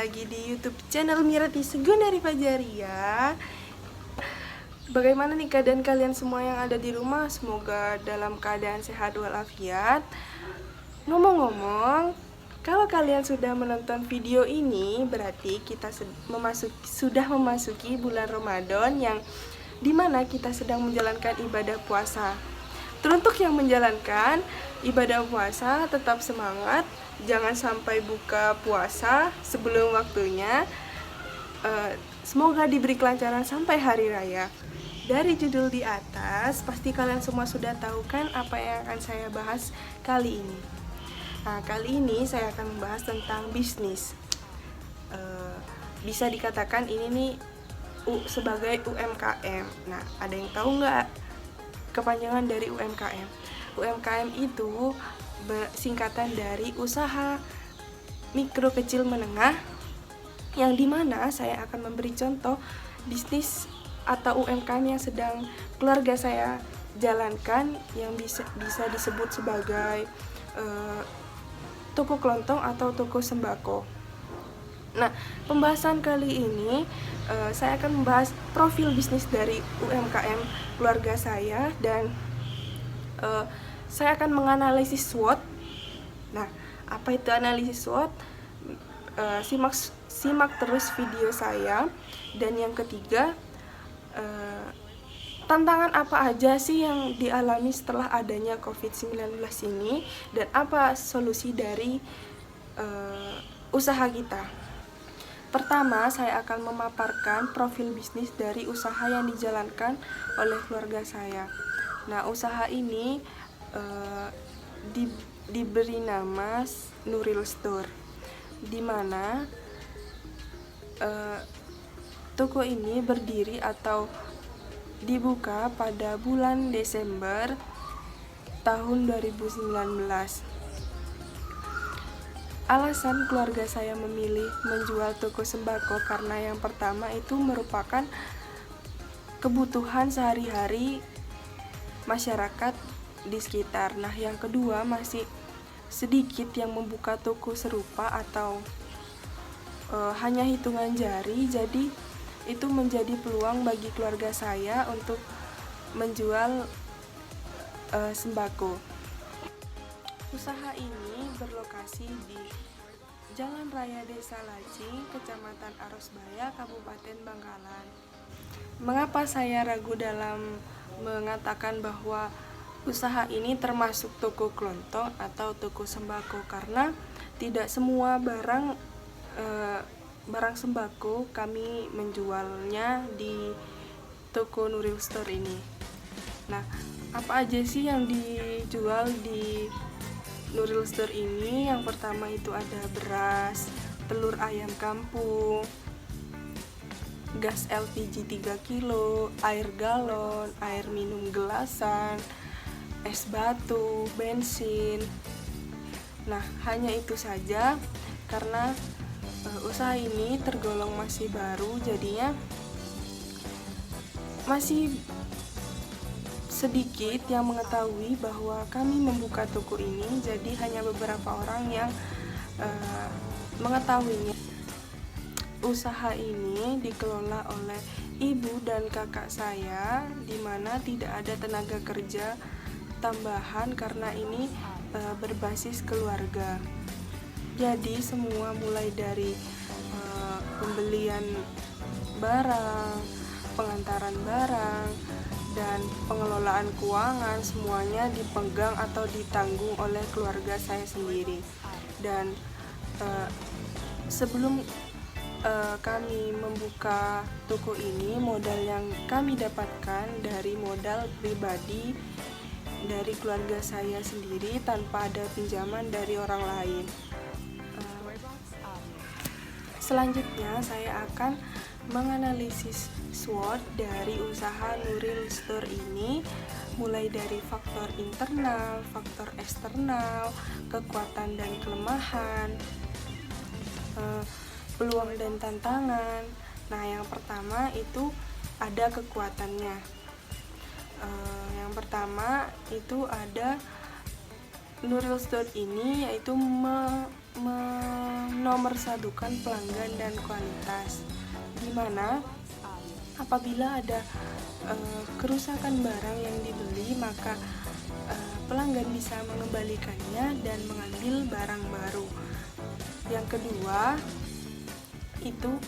lagi di YouTube channel Mirati Segunari Fajaria. Bagaimana nih keadaan kalian semua yang ada di rumah? Semoga dalam keadaan sehat walafiat. Ngomong-ngomong, kalau kalian sudah menonton video ini, berarti kita sudah memasuki bulan Ramadan yang dimana kita sedang menjalankan ibadah puasa. Teruntuk yang menjalankan ibadah puasa, tetap semangat, jangan sampai buka puasa sebelum waktunya. Semoga diberi kelancaran sampai hari raya. Dari judul di atas, pasti kalian semua sudah tahu kan apa yang akan saya bahas kali ini. Nah, kali ini saya akan membahas tentang bisnis. Bisa dikatakan ini nih sebagai UMKM. Nah, ada yang tahu nggak kepanjangan dari UMKM? UMKM itu singkatan dari usaha mikro kecil menengah, yang dimana saya akan memberi contoh bisnis atau UMKM yang sedang keluarga saya jalankan, yang bisa disebut sebagai toko kelontong atau toko sembako. Nah, pembahasan kali ini saya akan membahas profil bisnis dari UMKM keluarga saya, dan saya akan menganalisis SWOT. Nah, apa itu analisis SWOT? Simak terus video saya. Dan yang ketiga, tantangan apa aja sih yang dialami setelah adanya COVID-19 ini, dan apa solusi dari usaha kita. Pertama, saya akan memaparkan profil bisnis dari usaha yang dijalankan oleh keluarga saya. Nah, usaha ini diberi nama Nuril Store, di mana toko ini berdiri atau dibuka pada bulan Desember tahun 2019. Alasan keluarga saya memilih menjual toko sembako karena yang pertama itu merupakan kebutuhan sehari-hari masyarakat di sekitar. Nah, yang kedua, masih sedikit yang membuka toko serupa atau hanya hitungan jari. Jadi itu menjadi peluang bagi keluarga saya untuk menjual sembako. Usaha ini berlokasi di Jalan Raya Desa Lacing, Kecamatan Arosbaya, Kabupaten Bangkalan. Mengapa saya ragu dalam mengatakan bahwa usaha ini termasuk toko kelontong atau toko sembako? Karena tidak semua barang sembako kami menjualnya di toko Nuril Store ini. Nah, apa aja sih yang dijual di Nuril Store ini? Yang pertama itu ada beras, telur ayam kampung, gas LPG 3 kilo, air galon, air minum gelasan, es batu, bensin. Nah, hanya itu saja karena usaha ini tergolong masih baru, jadinya masih sedikit yang mengetahui bahwa kami membuka toko ini. Jadi hanya beberapa orang yang mengetahuinya. Usaha ini dikelola oleh ibu dan kakak saya, di mana tidak ada tenaga kerja tambahan karena ini berbasis keluarga. Jadi semua mulai dari pembelian barang, pengantaran barang, dan pengelolaan keuangan, semuanya dipegang atau ditanggung oleh keluarga saya sendiri. Dan sebelum kami membuka toko ini, modal yang kami dapatkan dari modal pribadi dari keluarga saya sendiri tanpa ada pinjaman dari orang lain. Selanjutnya saya akan menganalisis SWOT dari usaha Nuril Store ini, mulai dari faktor internal, faktor eksternal, kekuatan dan kelemahan, peluang dan tantangan. Nah, yang pertama itu ada kekuatannya. Yang pertama itu ada Nuril Store ini yaitu menomorsatukan pelanggan dan kualitas, dimana apabila ada kerusakan barang yang dibeli, maka pelanggan bisa mengembalikannya dan mengambil barang baru. Yang kedua itu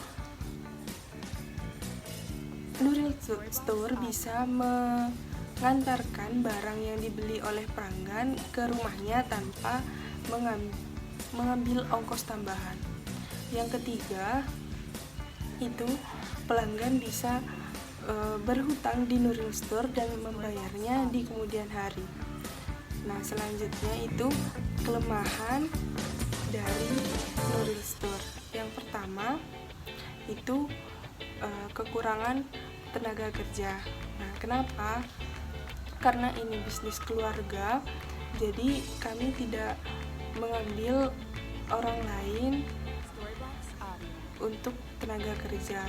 Nuril Store bisa mengantarkan barang yang dibeli oleh pelanggan ke rumahnya tanpa mengambil ongkos tambahan. Yang ketiga itu pelanggan bisa berhutang di Nuril Store dan membayarnya di kemudian hari. Nah, selanjutnya itu kelemahan dari Nuril Store. Yang pertama itu kekurangan tenaga kerja. Nah, kenapa? Karena ini bisnis keluarga, jadi kami tidak mengambil orang lain untuk tenaga kerja.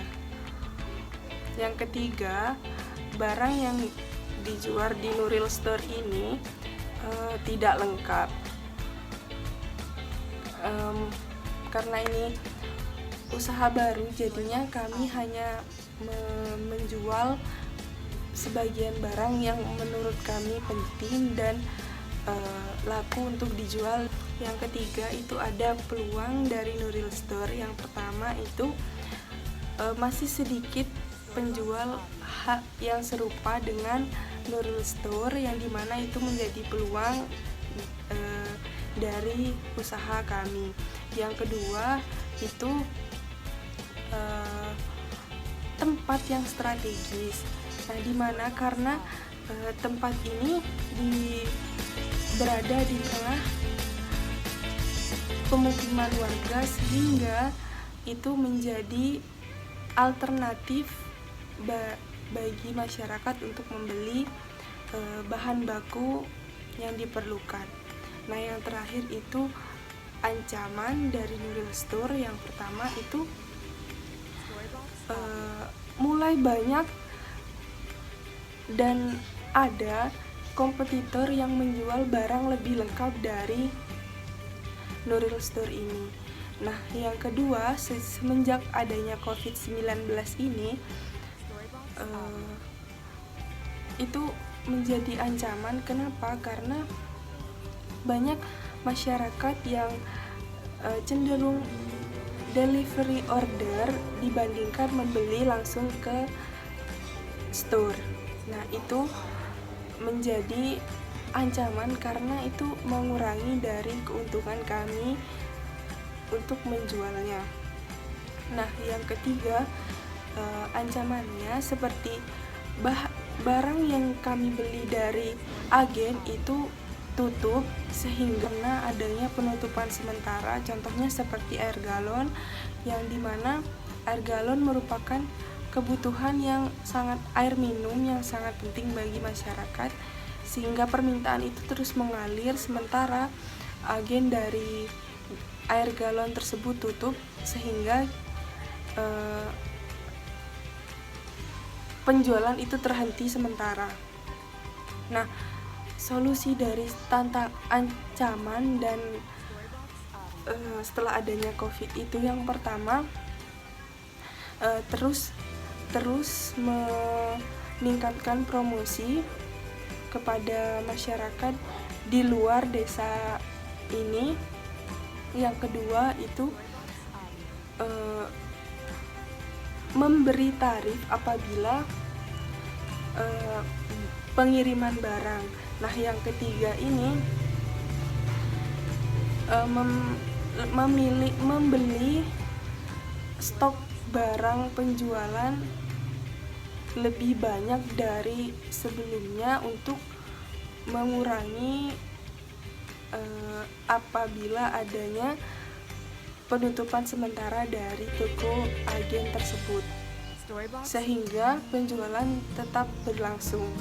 Yang ketiga, barang yang dijual di Nuril Store ini tidak lengkap. Karena ini usaha baru, jadinya kami hanya menjual sebagian barang yang menurut kami penting dan laku untuk dijual. Yang ketiga itu ada peluang dari Nuril Store. Yang pertama itu masih sedikit penjual yang serupa dengan Nuril Store, yang dimana itu menjadi peluang dari usaha kami. Yang kedua itu tempat yang strategis. Nah, dimana karena tempat ini berada di tengah pemukiman warga, sehingga itu menjadi alternatif bagi masyarakat untuk membeli bahan baku yang diperlukan. Nah, yang terakhir itu ancaman dari Nuril Store. Yang pertama itu mulai banyak dan ada kompetitor yang menjual barang lebih lengkap dari Nuril Store ini. Nah, yang kedua, semenjak adanya COVID-19 ini itu menjadi ancaman. Kenapa? Karena banyak masyarakat yang cenderung delivery order dibandingkan membeli langsung ke store. Nah, itu menjadi ancaman karena itu mengurangi dari keuntungan kami untuk menjualnya. Nah, yang ketiga, ancamannya seperti barang yang kami beli dari agen itu tutup, sehingga adanya penutupan sementara. Contohnya seperti air galon, yang dimana air galon merupakan kebutuhan air minum yang sangat penting bagi masyarakat, sehingga permintaan itu terus mengalir, sementara agen dari air galon tersebut tutup, sehingga penjualan itu terhenti sementara. Nah, solusi dari ancaman dan setelah adanya COVID itu, yang pertama terus meningkatkan promosi kepada masyarakat di luar desa ini. Yang kedua itu memberi tarif apabila pengiriman barang. Nah, yang ketiga ini membeli stok barang penjualan lebih banyak dari sebelumnya untuk mengurangi apabila adanya penutupan sementara dari toko agen tersebut, sehingga penjualan tetap berlangsung.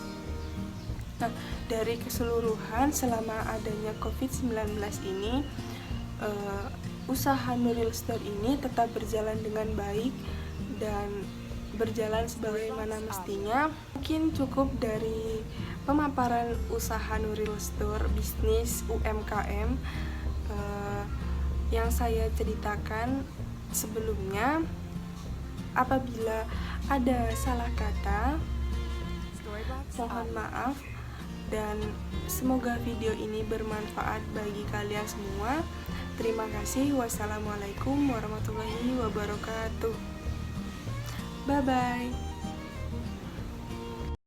Nah, dari keseluruhan selama adanya COVID-19 ini, usaha Nuril Store ini tetap berjalan dengan baik dan berjalan sebagaimana mestinya. Mungkin cukup dari pemaparan usaha Nuril Store bisnis UMKM yang saya ceritakan sebelumnya. Apabila ada salah kata, mohon maaf, dan semoga video ini bermanfaat bagi kalian semua. Terima kasih. Wassalamualaikum warahmatullahi wabarakatuh. Bye bye.